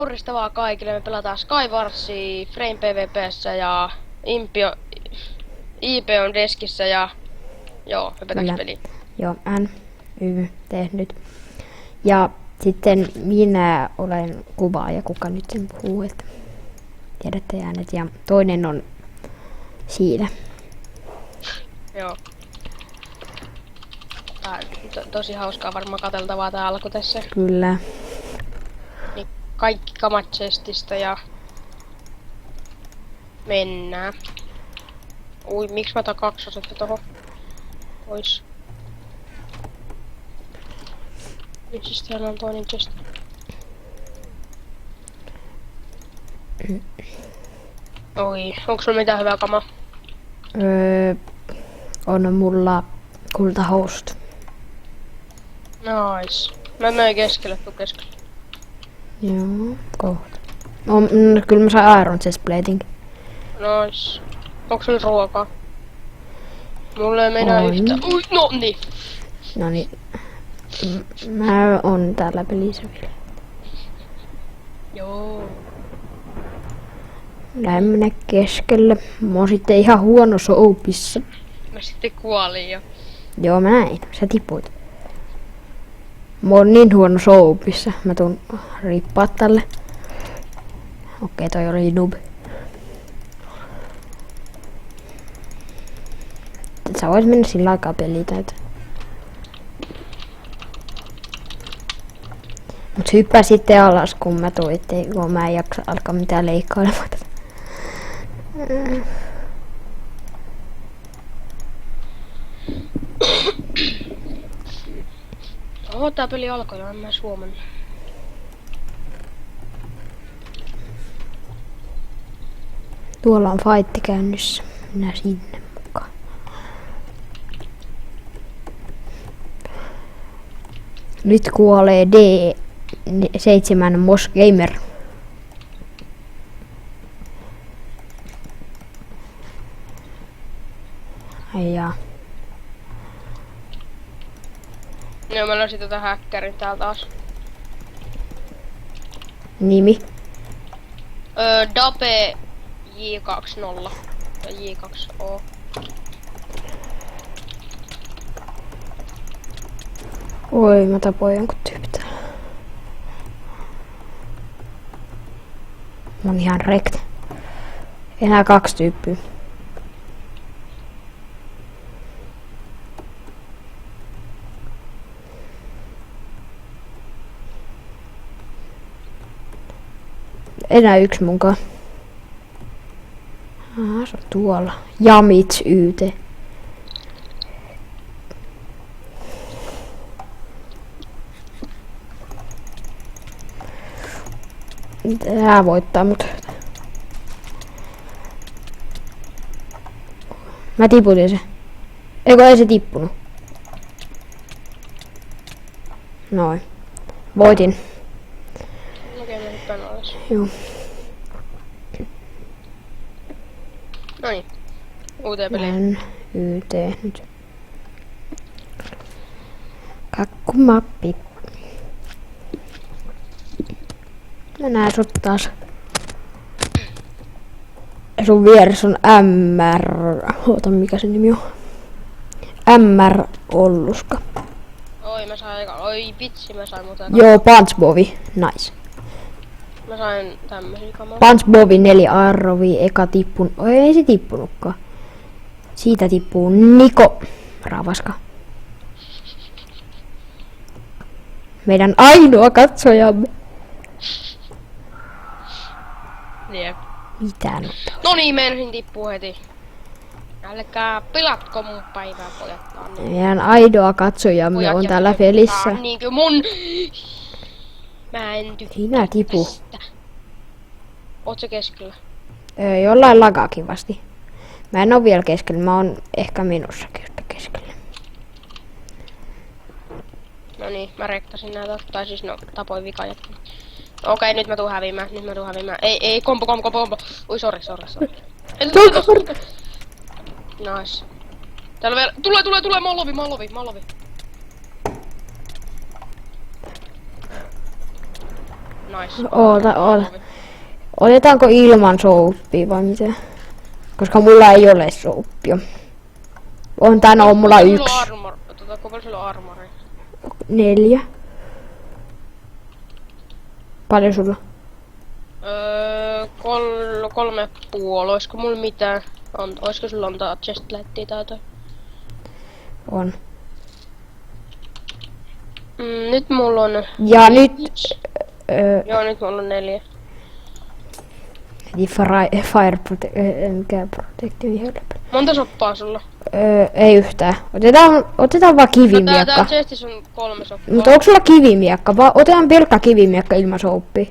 Morjesta vaan kaikille, me pelataan Skywarsia, Frame PvPssä ja IP on deskissä ja joo, hypätäänkö peliin? Joo, tehnyt. Ja sitten minä olen kuvaaja, kuka nyt sen puhuu, että tiedätte äänet. Ja toinen on siinä. Joo. Tää on tosi hauskaa varmaan katseltavaa tää alku tässä. Kyllä. Niin kaikki kamat chestistä ja mennään. Ui, miksi mä otan 2 osetta tohon pois? Nyt siis täällä on toinen chest. Oi, onko sulla mitään hyvää kamaa? On mulla kultahousut. Nice. Mä möin keskelle, tuu keskelle. Joo, kohta. No, kyllä mä sain Iron Chestplating. Nice. Onko sulla ruokaa? Mulla ei meinaa On. yhtä. Ui, no niin. Noniin. Mä on täällä pelissä vielä. Joo. Lähden mennä keskelle. Mä oon sitten ihan huonossa opissa. Mä sitten kuolin jo. Joo, mä näin. Sä tipuit. Mä oon niin huonossa opissa. Mä tuun rippaa tälle. Okei, toi oli noob. Sä vois mennä sillä aikaa peliä täytä. Mut hyppää sitten alas, kun mä tuin, kun mä en jaksa alkaa mitään leikkailemaan tätä. Oho, tää peli alkoi jo, en mä edes huomannut. Tuolla on fight käynnissä. Minä sinne mukaan. Nyt kuolee D7 Moss Gamer. Ai jaa. Joo, mä löysin tätä häkkärin täällä taas. Nimi. Dape J20 tai J2O. Oi, mä tapoin jonkun tyypin täällä. Mä oon ihan rekt. Enää 2 tyyppiä. Enää 1 munkaan. Se on tuolla. Jamits YT. Tää voittaa mut. Mä tiputin se. Eikö ei se tippunut? Noin. Voitin. Okei, mä hyppään alas. Joo. Noniin. Uuteen peliin. Län YT nyt. Kakkumappi. Mä näen sut taas. Sun vieressä on MR. Oota, mikä se nimi on? MR Olluska. Oi, mä sain oi vitsi, mä sain muuten Joo, Punchbovi. Nice. Mä sain tämmösiä kamaa. Punchbovi 4 arrovi. Eka tippun. Oi, ei se tippunutkaan. Siitä tippuu Niko Ravaska. Meidän ainoa katsojamme. Jep. Mitään. No niin, meinasin tippuu heti. Älkää pilatko mun päivää, pojat. Meidän ainoa katsojamme Pojat on ja täällä tytöt, pelissä. tää on niinkö mun... Mä en tykkää Sinä tipu. tästä. Oot sä keskellä? Jollain lagaa kivasti. Mä en oo vielä keskellä, mä oon ehkä minussakin keskellä. No niin, mä rektasin näitä, tai siis no, tapoin vikajat. Okei, nyt mä tuun häviämään, Ei, kompo. Ui, sori. Nice. Täällä vielä, tulee, molovi. Nice. Oota. Otetaanko ilman souppia vai mitä? Koska mulla ei ole souppia. On mulla yksi. Kuinka paljon sulla on armori? 4. Paljon sulla? 3,5. Olisiko mulla mitään? Olisiko sulla antaa chestplatea tai jotain? On. Nyt mulla on... Ja nyt... Joo, nyt mulla on 4. Fire protective. Monta soppaa sulla? Ei yhtään. Otetaan vaan kivimiekka. Tää chestissä on 3 soppaa. Mutta onko sulla kivimiekka? Otetaan pelkkä kivimiekka ilman souppia.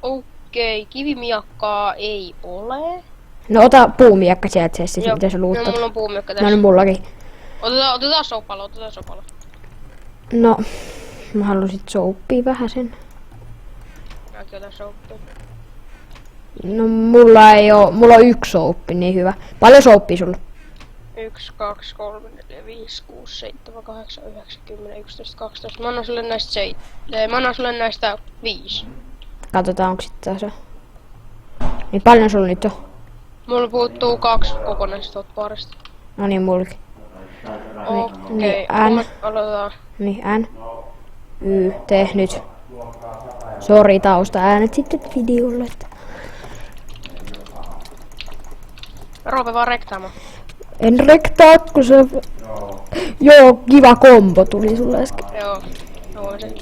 Okei, kivimiekkaa ei ole. No ota puumiekka sieltä chestistä, mitä sä luuttat. No mulla on puumiekka tässä. No niin mullakin. Otetaan soppalla. No, mä halusin souppia vähän sen. Mäkin otan souppia. No mulla on 1 souppi, niin hyvä. Paljon souppia sulla? 1, 2, 3, 4, 5, 6, 7, 8, 9, 10, 11, 12. Mä annan sulle näistä 5. Katsotaan onko sit tässä. Niin paljon sulla nyt on? Mulla puuttuu 2 kokonaista tuolta parista. No niin mullakin. Okei, aloitetaan. Niin N. Y, T nyt. Sori tausta äänet sitten videolle. Roope vaan rektaamaan. En rektaa, kun se... Joo, kiva kombo tuli sulle äsken. Joo se.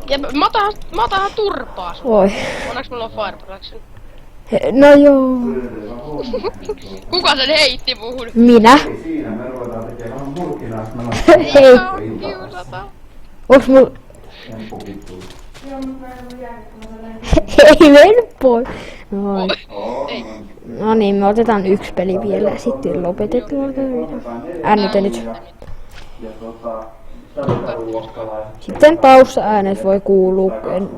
Ja mä otan turpaa sun. Oi. Onneksi mulla on fire protection. No joo. Kuka sen heitti muhun? Minä? Siinä me ruvetaan tekemään mulkinaista. Hei. Kiusata. Onks mul... Hei, Venpoi. Noin. Ei. No niin, me otetaan 1 peli vielä ja sitten lopetetaan. Äänet nyt. Sitten tausta-äänet voi kuulua.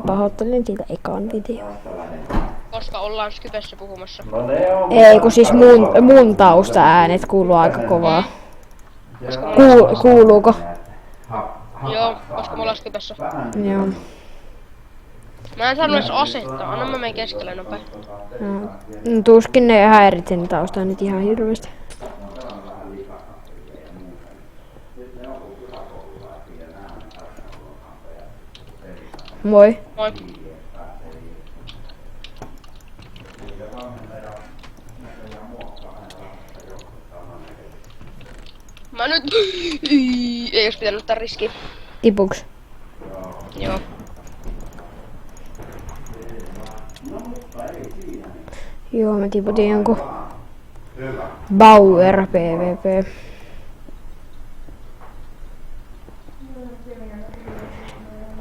Pahoittelen siitä ekan videon. Koska ollaan Skypessä puhumassa. Ei, kun siis mun tausta-äänet kuuluu aika kovaa. Kuuluuko? Joo, koska me ollaan Skypessä. Joo. Mä en saanut edes asettaa. Anna mä menen keskelle nopea. No, tuskin ne häiritsee ne taustaa nyt ihan hirveästi. Moi. Moi. Mä nyt... Ei olisi pitänyt ottaa riskiä. Tipuks? Joo. Joo, mä tiputin jonkun Bauer PvP.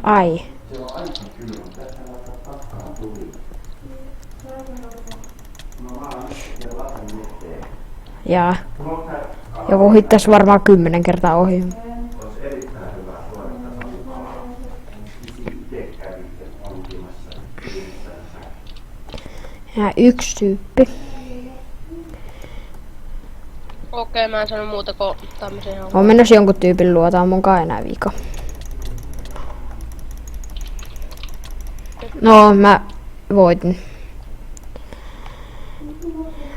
Ai. Jaa. Joku hittas varmaan 10 kertaa ohi. Ja 1 tyyppi. Okei, mä en sano muuta kuin tämmösen homman. Oon menossa jonkun tyypin luota, on munkaan enää viikko. No, mä voitin.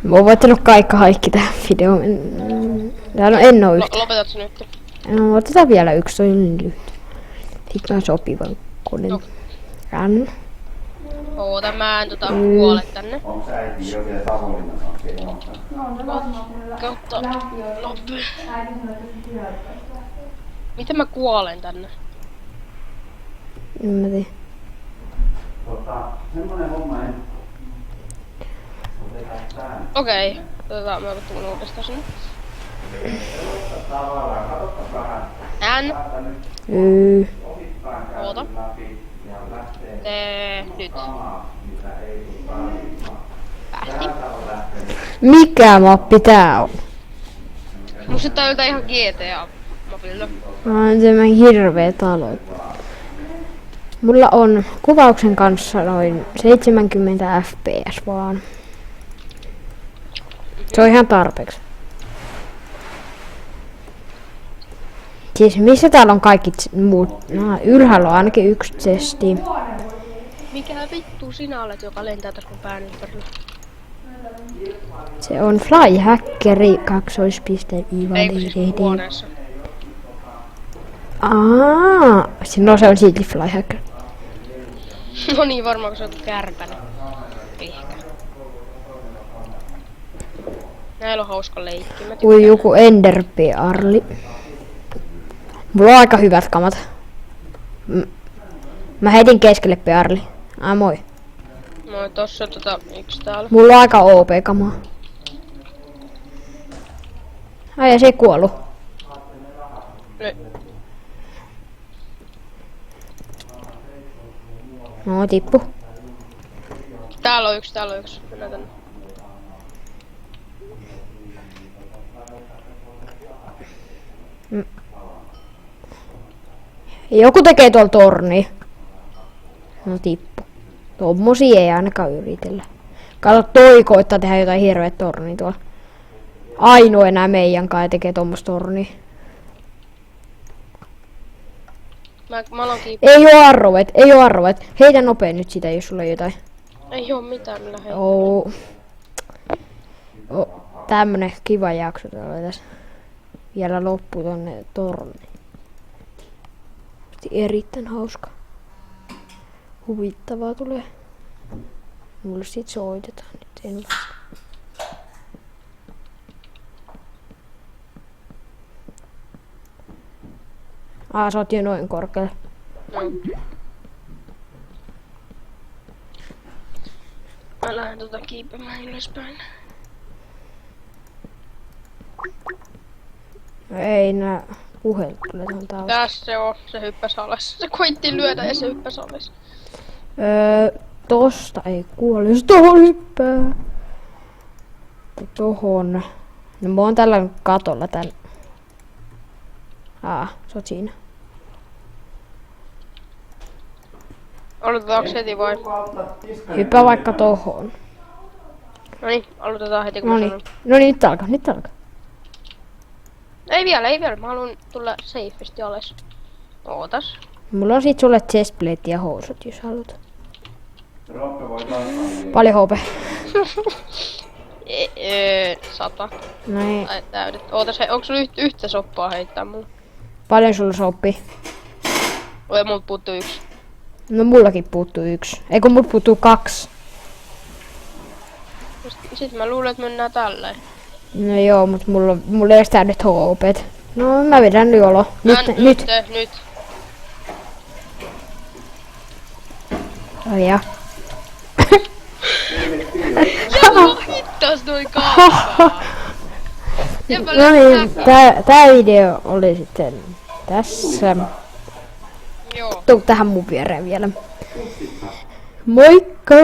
Mä oon voittanut kaikki tähän videoon. Täällä en oo yhtä. Lopetat se nyt. No, otetaan vielä 1, toi on niin lyhyt. Sitten on sopivan konen. No. Run. Oota, mä en kuole tänne. Onko äiti jo vielä Savonlinnassa? Onko siellä Kautta. Loppu. Miten mä kuolen tänne? En mä tiedä. Semmonen homma en... Otetaan tää. Okei. Mä tuun uudestaan sinne. Tavallaan, katsotaan vähän. N. Oota. Nyt. Päästi. Mikä mappi tää on? Musta tää on ihan GTA-mapilla. On tämä hirveä talo. Mulla on kuvauksen kanssa noin 70 fps vaan. Se on ihan tarpeeksi. Siis missä täällä on kaikki muut? No, ylhäällä on ainakin yksi testi. Mikä vittu sinä olet, joka lentää tässä mun pään ympärillä? Se on Flyhackeri kaksoispiste Eikö siis mun huoneessa? No se on silti Flyhacker. No niin, varmaan kun sä oot kärpänen. Ehkä. Näillä on hauska leikki. Mä Ui tykkään. joku Enderpearli. Mulla on aika hyvät kamat. Mä heitin keskelle pearli. Moi. No tossa yksi täällä. Mulla on aika OP-kamaa. Ai ja se ei kuollu. Nyt. No tippu. Täällä on yksi. Mennään tänne. Joku tekee tuolla torni. No tippu. Tommosia ei ainakaan yritellä. Kato, toi koittaa tehdä jotain hirveet tornia tuolla. Ainoa enää meidän kai tekee tommoista tornia. Mä aloin Ei oo arrovet. Heitä nopea nyt sitä, jos sulla on jotain. Ei oo mitään millä heittää. Tämmönen kiva jakso täällä tässä. Vielä loppuu tonne torni. Erittäin hauska. Huvittavaa tulee. Mulle sit soitetaan nyt en vasta. Sä oot jo noin korkealla. No. Mä lähden kiipemään ylöspäin. No ei nää puhelut tulee tuon taustalla. Tässä se on, se hyppäs alas. Se koitti lyödä ja se hyppäs alas. Tosta ei kuole, jos tohon hyppää. Tohon. No mä oon tällä katolla tän. Se on siinä. Aloitetaanko heti vai? Hyppää vaikka tohon. Noniin, aloitetaan heti kun mä sanon. No niin, nyt alkaa. Ei vielä. Mä haluan tulla safesti alas. Ootas. Mulla on sit sulle chestplate ja housut, jos haluat. Roppe voi taas. Paljon HP. 100. Näin. Tai täydet. Ootas, onko sulla yhtä soppaa heittää mulle? Paljon sulla sopii? Oi, multa puuttuu yksi. No mullakin puuttuu yksi. Eikö mut puuttuu 2? Sitten mä luulen, että mennään tälleen. No joo, mut mulla ei edes täydet HP:t. No mä vedän yolo. Nyt. Nyt. Oh ja. Jäbä hittas noin kaukaa. No niin, tää video oli sitten tässä. Joo. Tuu tähän mun viereen vielä. Moikka!